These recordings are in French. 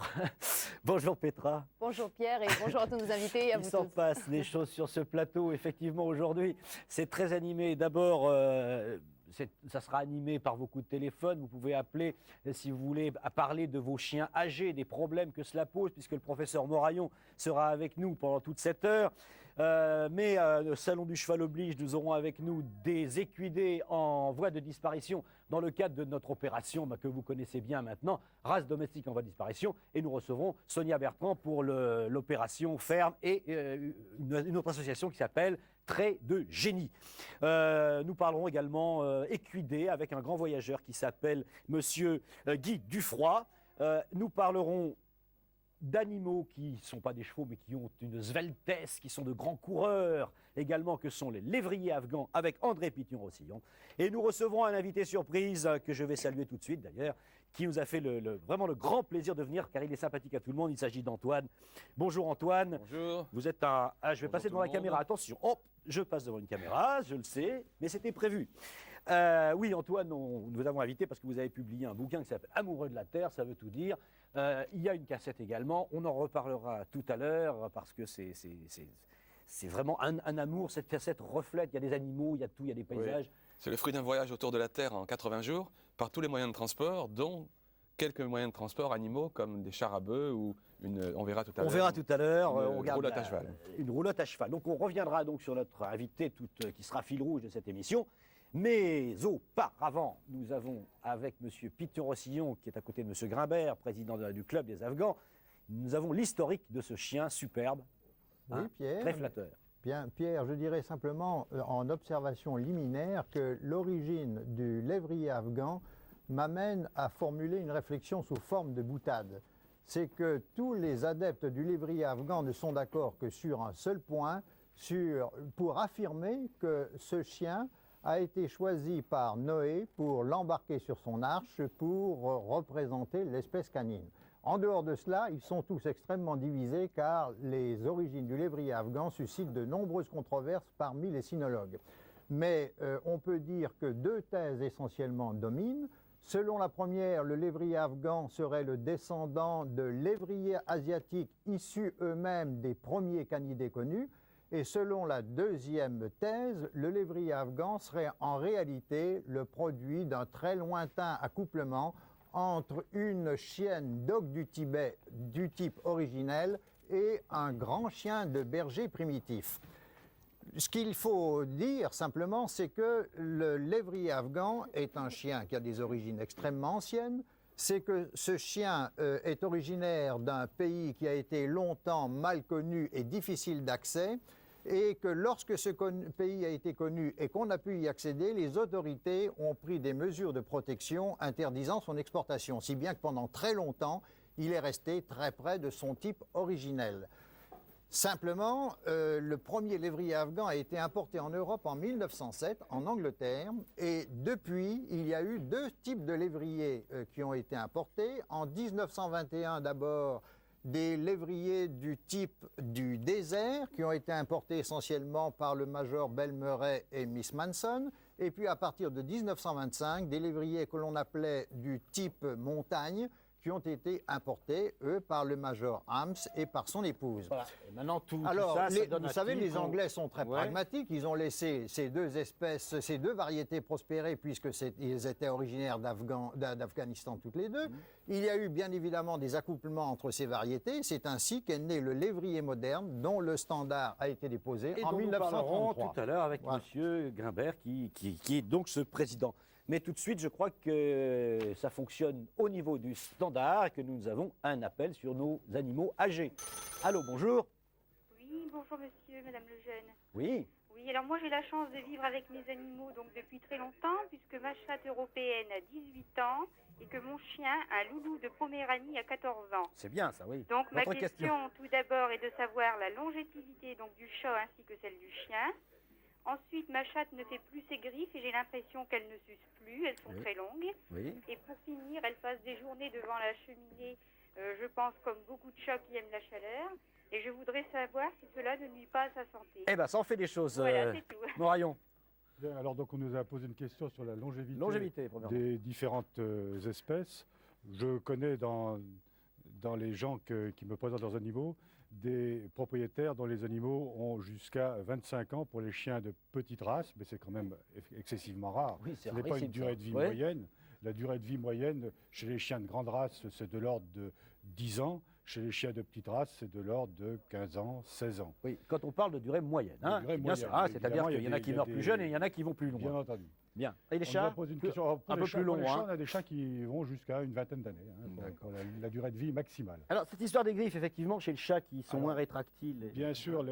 bonjour. Bonjour Petra. Bonjour Pierre et bonjour à tous nos invités et à vous tous. Il s'en passe des choses sur ce plateau, effectivement, aujourd'hui. C'est très animé. D'abord, ça sera animé par vos coups de téléphone. Vous pouvez appeler, si vous voulez, à parler de vos chiens âgés, des problèmes que cela pose, puisque le professeur Moraillon sera avec nous pendant toute cette heure. Mais le Salon du Cheval oblige, nous aurons avec nous des équidés en voie de disparition dans le cadre de notre opération que vous connaissez bien maintenant, race domestique en voie de disparition. Et nous recevrons Sonia Bertrand pour l'opération Ferme et une autre association qui s'appelle Trait de Génie. Nous parlerons également équidés avec un grand voyageur qui s'appelle Monsieur Guy Dufroy. Nous parlerons d'animaux qui ne sont pas des chevaux mais qui ont une sveltesse, qui sont de grands coureurs également, que sont les lévriers afghans avec André Pithion-Rossillon. Et nous recevrons un invité surprise que je vais saluer tout de suite d'ailleurs, qui nous a fait vraiment le grand plaisir de venir car il est sympathique à tout le monde. Il s'agit d'Antoine. Bonjour Antoine. Bonjour. Vous êtes un... Ah, je vais passer devant la caméra. Attention, hop, je passe devant une caméra, je le sais, mais c'était prévu. Oui, Antoine, nous vous avons invité parce que vous avez publié un bouquin qui s'appelle Amoureux de la Terre, ça veut tout dire. Il y a une cassette également, on en reparlera tout à l'heure parce que c'est vraiment un amour. Cette cassette reflète, il y a des animaux, il y a tout, il y a des paysages. Oui. C'est le fruit d'un voyage autour de la Terre en 80 jours par tous les moyens de transport, dont quelques moyens de transport animaux comme des chars à bœufs ou on verra tout à l'heure. On verra tout à l'heure. Une roulotte à cheval. Une roulotte à cheval. Donc on reviendra donc sur notre invité qui sera fil rouge de cette émission. Mais auparavant, nous avons avec M. Pithion-Rossillon, qui est à côté de M. Grimbert, président du club des Afghans, nous avons l'historique de ce chien superbe, oui, Pierre, très flatteur. Bien, Pierre, je dirais simplement en observation liminaire que l'origine du lévrier afghan m'amène à formuler une réflexion sous forme de boutade. C'est que tous les adeptes du lévrier afghan ne sont d'accord que sur un seul point, pour affirmer que ce chien a été choisi par Noé pour l'embarquer sur son arche pour représenter l'espèce canine. En dehors de cela, ils sont tous extrêmement divisés car les origines du lévrier afghan suscitent de nombreuses controverses parmi les cynologues. Mais on peut dire que deux thèses essentiellement dominent. Selon la première, le lévrier afghan serait le descendant de lévriers asiatiques issus eux-mêmes des premiers canidés connus. Et selon la deuxième thèse, le lévrier afghan serait en réalité le produit d'un très lointain accouplement entre une chienne d'oc du Tibet du type originel et un grand chien de berger primitif. Ce qu'il faut dire simplement, c'est que le lévrier afghan est un chien qui a des origines extrêmement anciennes. C'est que ce chien est originaire d'un pays qui a été longtemps mal connu et difficile d'accès, et que lorsque ce pays a été connu et qu'on a pu y accéder, les autorités ont pris des mesures de protection interdisant son exportation, si bien que pendant très longtemps, il est resté très près de son type originel. Simplement, le premier lévrier afghan a été importé en Europe en 1907, en Angleterre, et depuis, il y a eu deux types de lévriers qui ont été importés. En 1921, d'abord, des lévriers du type du désert qui ont été importés essentiellement par le major Bell Murray et Miss Manson. Et puis à partir de 1925, des lévriers que l'on appelait du type montagne qui ont été importés, eux, par le major Hams et par son épouse. Voilà. Et maintenant, tout ça donne vous savez, les Anglais sont très pragmatiques. Ils ont laissé ces deux espèces, ces deux variétés prospérer puisqu'ils étaient originaires d'Afghanistan toutes les deux. Il y a eu bien évidemment des accouplements entre ces variétés. C'est ainsi qu'est né le lévrier moderne dont le standard a été déposé en 1933. Nous parlerons tout à l'heure avec M. Grimbert qui est donc ce président. Mais tout de suite, je crois que ça fonctionne au niveau du standard et que nous avons un appel sur nos animaux âgés. Allô, bonjour. Oui, bonjour monsieur, madame Lejeune. Oui. Oui, alors moi j'ai la chance de vivre avec mes animaux donc depuis très longtemps puisque ma chatte européenne a 18 ans et que mon chien, un loulou de Poméranie, a 14 ans. C'est bien ça, oui. Donc ma question tout d'abord est de savoir la longévité donc, du chat ainsi que celle du chien. Ensuite, ma chatte ne fait plus ses griffes et j'ai l'impression qu'elle ne suce plus, elles sont très longues. Oui. Et pour finir, elle passe des journées devant la cheminée, je pense comme beaucoup de chats qui aiment la chaleur. Et je voudrais savoir si cela ne nuit pas à sa santé. Eh bien, ça en fait des choses, voilà, c'est tout. Moraillon. Alors, donc, on nous a posé une question sur la longévité des différentes espèces. Je connais dans dans les gens qui me présentent leurs animaux, des propriétaires dont les animaux ont jusqu'à 25 ans pour les chiens de petite race, mais c'est quand même excessivement rare. Oui, Ce n'est pas une durée de vie Ouais. moyenne. La durée de vie moyenne chez les chiens de grande race, c'est de l'ordre de 10 ans. Chez les chiens de petite race, c'est de l'ordre de 15 ans, 16 ans. Oui, quand on parle de durée moyenne, hein, durée c'est bien moyenne, ça, hein, mais c'est-à-dire évidemment, qu'il y en a qui meurent plus jeunes et il y en a qui vont plus Bien loin. entendu. Bien. Et les On chats nous pose une question. Alors, pour un les peu chats- plus pour long, les chats, hein. on a des chats qui vont jusqu'à une vingtaine d'années, pour la durée de vie maximale. Alors, cette histoire des griffes, effectivement, chez le chat qui sont Alors, moins rétractiles. Bien sûr,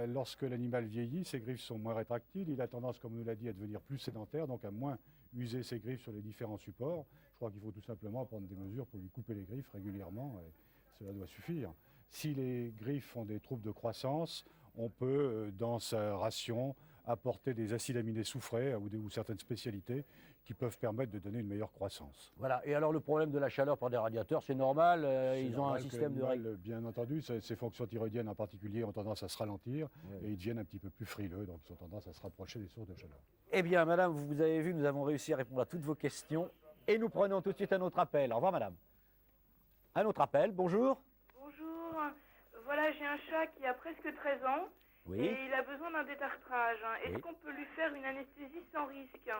lorsque l'animal vieillit, ses griffes sont moins rétractiles. Il a tendance, comme on nous l'a dit, à devenir plus sédentaire, donc à moins user ses griffes sur les différents supports. Je crois qu'il faut tout simplement prendre des mesures pour lui couper les griffes régulièrement, et cela doit suffire. Si les griffes ont des troubles de croissance, on peut, dans sa ration, apporter des acides aminés soufrés ou certaines spécialités qui peuvent permettre de donner une meilleure croissance. Voilà. Et alors, le problème de la chaleur par des radiateurs, c'est normal. C'est Ils ont un normal que système de l'animal, règle. bien entendu, ses fonctions thyroïdiennes en particulier ont tendance à se ralentir Ouais. et ils deviennent un petit peu plus frileux, donc ils ont tendance à se rapprocher des sources de chaleur. Eh bien, madame, vous avez vu, nous avons réussi à répondre à toutes vos questions. Et nous prenons tout de suite un autre appel. Au revoir, madame. Un autre appel, bonjour. Bonjour, voilà, j'ai un chat qui a presque 13 ans Oui. et il a besoin d'un détartrage. Est-ce Oui. qu'on peut lui faire une anesthésie sans risque?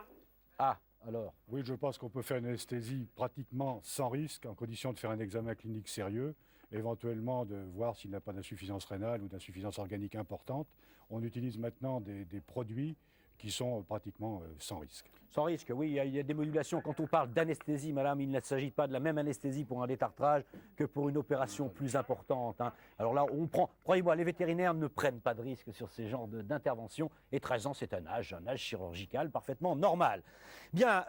Ah, alors. Oui, je pense qu'on peut faire une anesthésie pratiquement sans risque, en condition de faire un examen clinique sérieux, éventuellement de voir s'il n'a pas d'insuffisance rénale ou d'insuffisance organique importante. On utilise maintenant des produits qui sont pratiquement sans risque. Sans risque, oui, il y a des modulations. Quand on parle d'anesthésie, madame, il ne s'agit pas de la même anesthésie pour un détartrage que pour une opération plus importante, hein. Alors là, on prend, croyez-moi, les vétérinaires ne prennent pas de risque sur ces genres d'interventions. Et 13 ans, c'est un âge chirurgical parfaitement normal. Bien,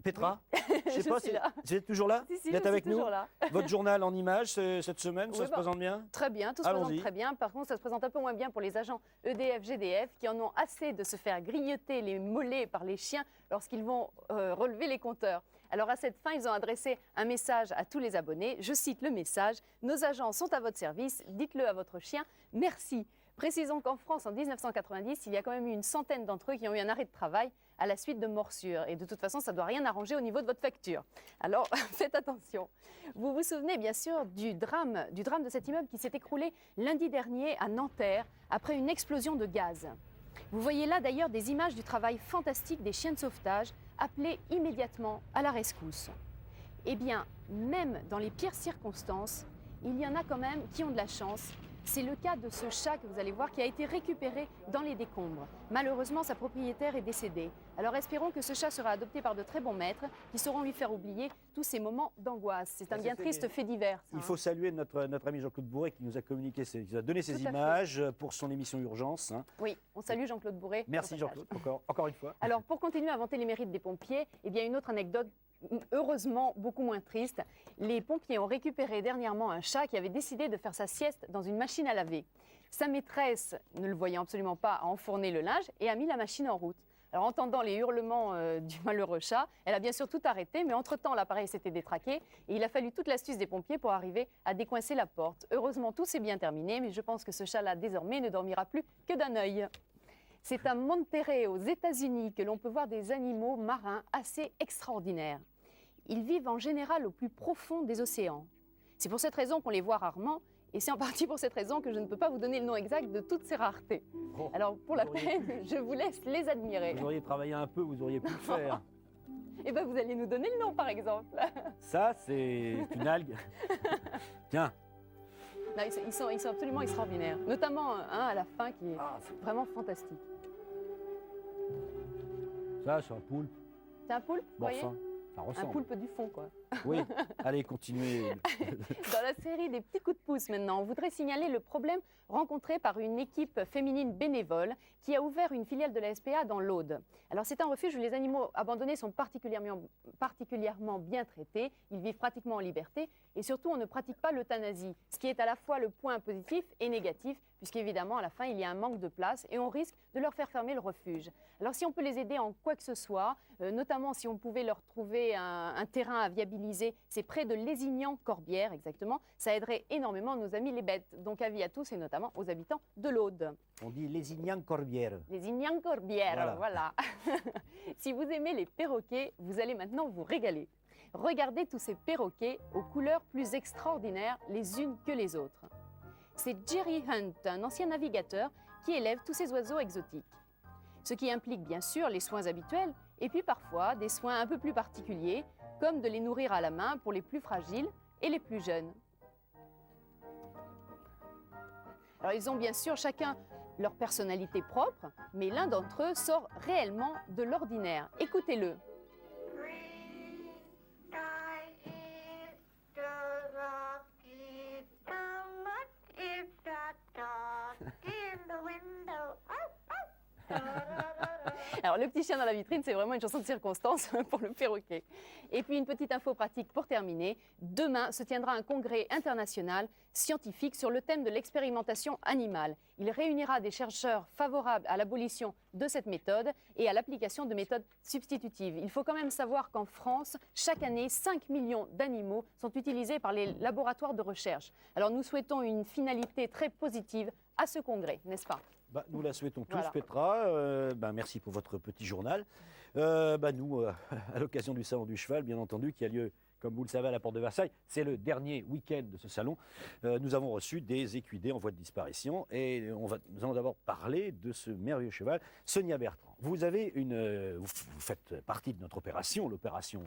Petra, Je suis là. vous êtes toujours là? Si, si, Vous je êtes suis avec nous? toujours là. Votre journal en images cette semaine, ça Oui, se bah, présente bien? Très bien, tout se présente Allons-y. très bien. Par contre, ça se présente un peu moins bien pour les agents EDF, GDF qui en ont assez de se faire grignoter les mollets par les chiens lorsqu'ils vont relever les compteurs. Alors à cette fin, ils ont adressé un message à tous les abonnés. Je cite le message: nos agents sont à votre service, dites-le à votre chien, merci. Précisons qu'en France, en 1990, il y a quand même eu une centaine d'entre eux qui ont eu un arrêt de travail à la suite de morsures. Et de toute façon, ça ne doit rien arranger au niveau de votre facture. Alors, faites attention. Vous vous souvenez bien sûr du drame de cet immeuble qui s'est écroulé lundi dernier à Nanterre après une explosion de gaz. Vous voyez là d'ailleurs des images du travail fantastique des chiens de sauvetage appelés immédiatement à la rescousse. Eh bien, même dans les pires circonstances, il y en a quand même qui ont de la chance. C'est le cas de ce chat que vous allez voir qui a été récupéré dans les décombres. Malheureusement, sa propriétaire est décédée. Alors espérons que ce chat sera adopté par de très bons maîtres qui sauront lui faire oublier tous ces moments d'angoisse. C'est un bien triste fait divers. ça, Il faut saluer notre ami Jean-Claude Bourret qui nous a communiqué, qui nous a donné ces Tout à fait. images pour son émission Urgence, hein. Oui, on salue Jean-Claude Bourret. Merci au passage. Jean-Claude, encore une fois. Alors, pour continuer à vanter les mérites des pompiers, eh bien, une autre anecdote, heureusement beaucoup moins triste. Les pompiers ont récupéré dernièrement un chat qui avait décidé de faire sa sieste dans une machine à laver. Sa maîtresse, ne le voyant absolument pas, a enfourné le linge et a mis la machine en route. Alors, entendant les hurlements du malheureux chat, elle a bien sûr tout arrêté, mais entre-temps, l'appareil s'était détraqué et il a fallu toute l'astuce des pompiers pour arriver à décoincer la porte. Heureusement, tout s'est bien terminé, mais je pense que ce chat-là, désormais, ne dormira plus que d'un œil. C'est à Monterrey, aux États-Unis, que l'on peut voir des animaux marins assez extraordinaires. Ils vivent en général au plus profond des océans. C'est pour cette raison qu'on les voit rarement, et c'est en partie pour cette raison que je ne peux pas vous donner le nom exact de toutes ces raretés. Oh, Alors, pour la vous auriez peine, je vous laisse les admirer. Vous auriez travaillé un peu, vous auriez pu le faire. Et bien, vous allez nous donner le nom, par exemple. Ça, c'est une algue. Tiens. Non, ils sont absolument extraordinaires. Notamment un à la fin qui est vraiment fantastique. Ça, c'est un poulpe. C'est un poulpe, vous Bon, voyez enfin, ça Un ressemble. poulpe du fond, quoi. Oui, allez, continuez. Dans la série des petits coups de pouce maintenant, on voudrait signaler le problème rencontré par une équipe féminine bénévole qui a ouvert une filiale de la SPA dans l'Aude. Alors c'est un refuge où les animaux abandonnés sont particulièrement bien traités, ils vivent pratiquement en liberté et surtout on ne pratique pas l'euthanasie, ce qui est à la fois le point positif et négatif puisqu'évidemment à la fin il y a un manque de place et on risque de leur faire fermer le refuge. Alors si on peut les aider en quoi que ce soit, notamment si on pouvait leur trouver un terrain à viabiliser, c'est près de Lézignan-Corbière exactement, ça aiderait énormément nos amis les bêtes. Donc avis à tous et notamment aux habitants de l'Aude. On dit Lézignan-Corbière. Lézignan-Corbière, voilà. Si vous aimez les perroquets, vous allez maintenant vous régaler. Regardez tous ces perroquets aux couleurs plus extraordinaires les unes que les autres. C'est Jerry Hunt, un ancien navigateur, qui élève tous ces oiseaux exotiques. Ce qui implique bien sûr les soins habituels et puis parfois des soins un peu plus particuliers, comme de les nourrir à la main pour les plus fragiles et les plus jeunes. Alors ils ont bien sûr chacun leur personnalité propre, mais l'un d'entre eux sort réellement de l'ordinaire. Écoutez-le. Alors, le petit chien dans la vitrine, c'est vraiment une chanson de circonstance pour le perroquet. Et puis, une petite info pratique pour terminer. Demain se tiendra un congrès international scientifique sur le thème de l'expérimentation animale. Il réunira des chercheurs favorables à l'abolition de cette méthode et à l'application de méthodes substitutives. Il faut quand même savoir qu'en France, chaque année, 5 millions d'animaux sont utilisés par les laboratoires de recherche. Alors, nous souhaitons une finalité très positive à ce congrès, n'est-ce pas ? Bah, nous la souhaitons tous, Voilà. Petra. Merci pour votre petit journal. Nous, à l'occasion du Salon du Cheval, bien entendu, qui a lieu, comme vous le savez, à la Porte de Versailles, c'est le dernier week-end de ce salon. Nous avons reçu des équidés en voie de disparition et nous allons d'abord parler de ce merveilleux cheval, Sonia Bertrand. Vous avez vous faites partie de notre opération, l'opération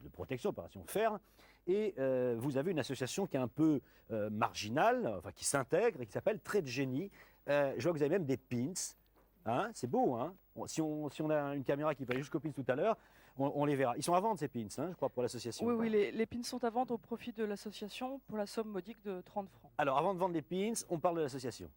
de protection, l'opération Fer, et vous avez une association qui est un peu marginale, enfin qui s'intègre et qui s'appelle Trait de Génie. Je vois que vous avez même des pins, hein, c'est beau, hein. Si on a une caméra qui peut aller jusqu'aux pins tout à l'heure, on les verra. Ils sont à vendre ces pins, hein, je crois, pour l'association. Oui, les pins sont à vendre au profit de l'association pour la somme modique de 30 francs. Alors, avant de vendre les pins, on parle de l'association.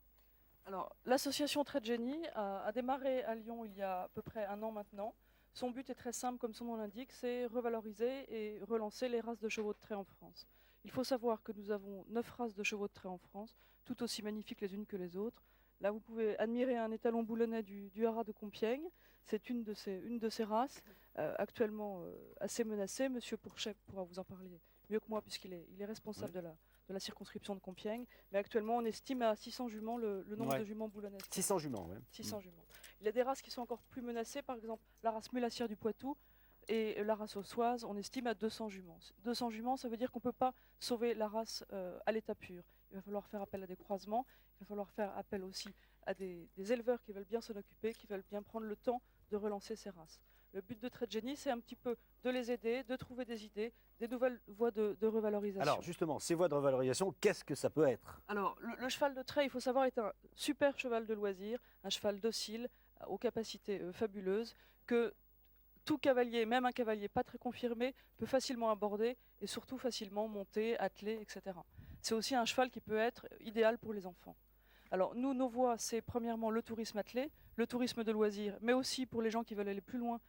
Alors, l'association Trait de Génie a démarré à Lyon il y a à peu près 1 an maintenant. Son but est très simple, comme son nom l'indique, c'est revaloriser et relancer les races de chevaux de trait en France. Il faut savoir que nous avons 9 races de chevaux de trait en France, tout aussi magnifiques les unes que les autres. Là, vous pouvez admirer un étalon boulonnais du haras de Compiègne. C'est une de ces races, actuellement assez menacée. Monsieur Pourchet pourra vous en parler mieux que moi, puisqu'il est responsable de la circonscription de Compiègne. Mais actuellement, on estime à 600 juments le nombre de juments boulonnaises. 600 juments, oui. 600 juments. Il y a des races qui sont encore plus menacées, par exemple la race mulassière du Poitou et la race ossoise, on estime à 200 juments. 200 juments, ça veut dire qu'on ne peut pas sauver la race à l'état pur. Il va falloir faire appel à des croisements, il va falloir faire appel aussi à des éleveurs qui veulent bien s'en occuper, qui veulent bien prendre le temps de relancer ces races. Le but de Trait de Génie, c'est un petit peu de les aider, de trouver des idées, des nouvelles voies de revalorisation. Alors justement, ces voies de revalorisation, qu'est-ce que ça peut être? Alors, le cheval de trait, il faut savoir, est un super cheval de loisir, un cheval docile, aux capacités fabuleuses, que tout cavalier, même un cavalier pas très confirmé, peut facilement aborder et surtout facilement monter, atteler, etc. C'est aussi un cheval qui peut être idéal pour les enfants. Alors nous, nos voies, c'est premièrement le tourisme attelé, le tourisme de loisirs, mais aussi pour les gens qui veulent aller plus loin,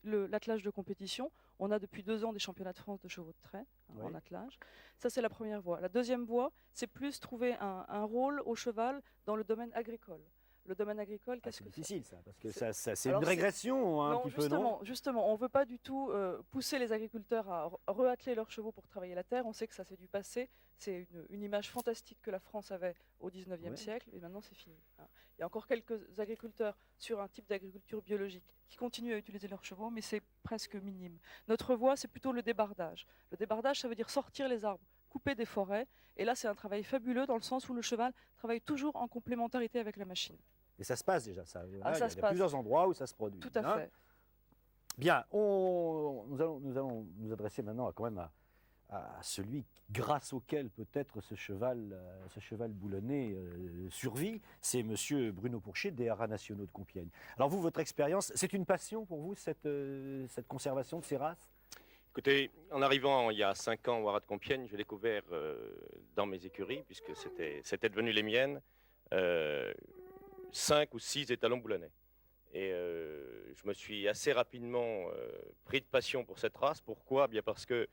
l'attelage de compétition. On a depuis 2 ans des championnats de France de chevaux de trait en attelage. Ça, c'est la première voie. La deuxième voie, c'est plus trouver un rôle au cheval dans le domaine agricole. Le domaine agricole, qu'est-ce que c'est? C'est difficile ça, parce que c'est une régression un petit peu, non? Justement, on ne veut pas du tout pousser les agriculteurs à reatteler leurs chevaux pour travailler la terre. On sait que ça c'est du passé. C'est une image fantastique que la France avait au 19e siècle, et maintenant c'est fini. Il y a encore quelques agriculteurs sur un type d'agriculture biologique qui continuent à utiliser leurs chevaux, mais c'est presque minime. Notre voie, c'est plutôt le débardage. Le débardage, ça veut dire sortir les arbres, couper des forêts. Et là, c'est un travail fabuleux dans le sens où le cheval travaille toujours en complémentarité avec la machine. Et ça se passe déjà, ça. Il y a se passe. plusieurs endroits où ça se produit. Tout à fait. Bien, nous allons nous adresser maintenant à celui grâce auquel peut-être ce cheval boulonné survit. C'est monsieur Bruno Pourchet des Haras nationaux de Compiègne. Alors vous, votre expérience, c'est une passion pour vous, cette conservation de ces races? Écoutez, en arrivant il y a 5 ans au Haras de Compiègne, j'ai découvert dans mes écuries, puisque c'était devenu les miennes, 5 ou 6 étalons boulonnais. Et je me suis assez rapidement pris de passion pour cette race. Pourquoi? Bien parce que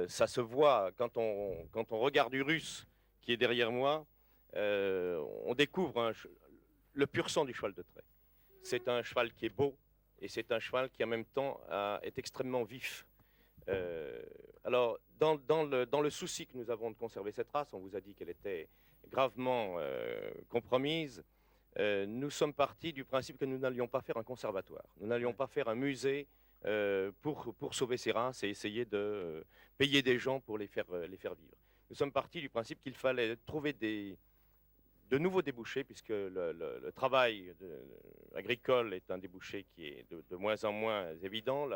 ça se voit quand on regarde Urus qui est derrière moi, on découvre le pur sang du cheval de trait. C'est un cheval qui est beau et c'est un cheval qui en même temps est extrêmement vif. Alors, dans le souci que nous avons de conserver cette race, on vous a dit qu'elle était gravement compromise. Nous sommes partis du principe que nous n'allions pas faire un conservatoire. Nous n'allions pas faire un musée pour sauver ces races et essayer de payer des gens pour les faire vivre. Nous sommes partis du principe qu'il fallait trouver de nouveaux débouchés, puisque le travail agricole est un débouché qui est de moins en moins évident.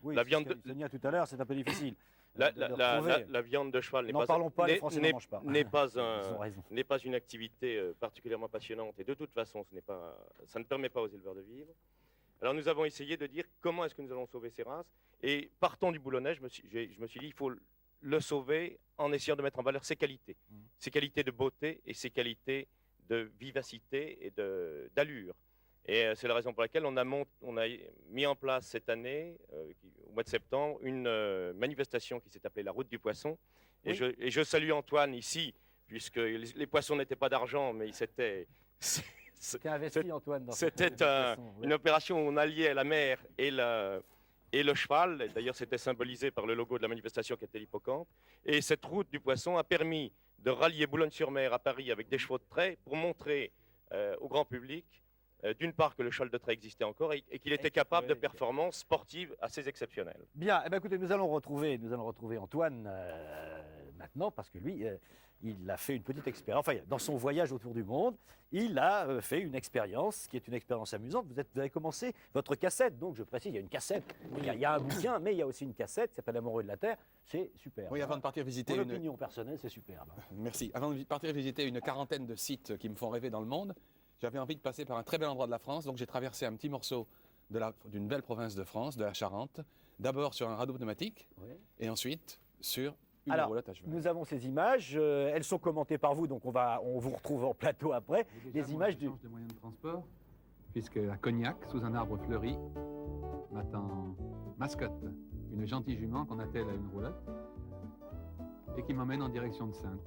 Oui, la viande ce qu'a dit Sonia tout à l'heure, c'est un peu difficile. La viande de cheval N'en parlons pas, les Français n'en mangent pas. n'est pas, Ils ont raison. n'est pas une activité particulièrement passionnante, et de toute façon, ça ne permet pas aux éleveurs de vivre. Alors nous avons essayé de dire comment est-ce que nous allons sauver ces races, et partant du boulonnais, je me suis dit il faut le sauver en essayant de mettre en valeur ses qualités de beauté et ses qualités de vivacité et d'allure. Et c'est la raison pour laquelle on a mis en place cette année, au mois de septembre, une manifestation qui s'est appelée la Route du Poisson. Et, Oui. je salue Antoine ici, puisque les poissons n'étaient pas d'argent, mais C'était investi, Antoine. Dans c'était cette façon, oui. une opération où on alliait la mer et le cheval. D'ailleurs, c'était symbolisé par le logo de la manifestation qui était l'hippocampe. Et cette route du poisson a permis de rallier Boulogne-sur-Mer à Paris avec des chevaux de trait pour montrer au grand public, d'une part, que le cheval de trait existait encore et qu'il était capable de performances sportives assez exceptionnelles. Bien, eh bien, écoutez, nous allons retrouver Antoine maintenant, parce que lui, il a fait une petite expérience. Enfin, dans son voyage autour du monde, il a fait une expérience qui est une expérience amusante. Vous avez commencé votre cassette, donc je précise, il y a une cassette. Il y a un bouquin, mais il y a aussi une cassette qui s'appelle Amoureux de la Terre. C'est super. Oui, avant de partir visiter Pour l'opinion personnelle, c'est superbe. Merci. Avant de partir visiter une quarantaine de sites qui me font rêver dans le monde, j'avais envie de passer par un très bel endroit de la France, donc j'ai traversé un petit morceau d'une belle province de France, de la Charente, d'abord sur un radeau pneumatique, et ensuite sur une Alors, roulotte à cheval. nous avons ces images, elles sont commentées par vous, donc on vous retrouve en plateau après. Les images du... de moyens de transport, puisque à Cognac, sous un arbre fleuri, m'attend Mascotte, une gentille jument qu'on attelle à une roulotte, et qui m'emmène en direction de Saintes.